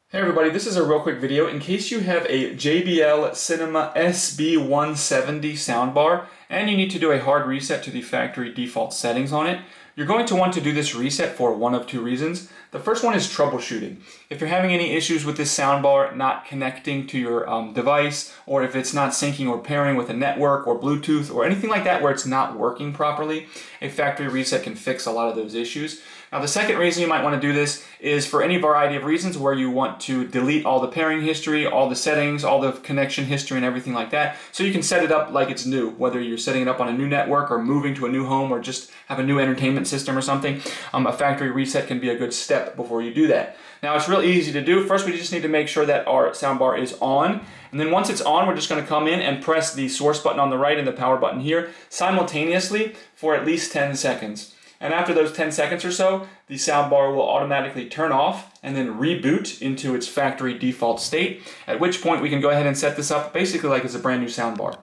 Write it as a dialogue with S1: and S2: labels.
S1: Hey everybody, this is a real quick video. In case you have a JBL Cinema SB170 soundbar and you need to do a hard reset to the factory default settings on it, you're going to want to do this reset for one of two reasons. The first one is troubleshooting. If you're having any issues with this soundbar not connecting to your device, or if it's not syncing or pairing with a network or Bluetooth or anything like that where it's not working properly, a factory reset can fix a lot of those issues. Now the second reason you might want to do this is for any variety of reasons where you want to delete all the pairing history, all the settings, all the connection history and everything like that, so you can set it up like it's new, whether you're setting it up on a new network or moving to a new home or just have a new entertainment system or something. A factory reset can be a good step before you do that. Now it's real easy to do. First we just need to make sure that our soundbar is on, and then once it's on we're just going to come in and press the source button on the right and the power button here simultaneously for at least 10 seconds. And after those 10 seconds or so, the soundbar will automatically turn off and then reboot into its factory default state, at which point we can go ahead and set this up basically like it's a brand new soundbar.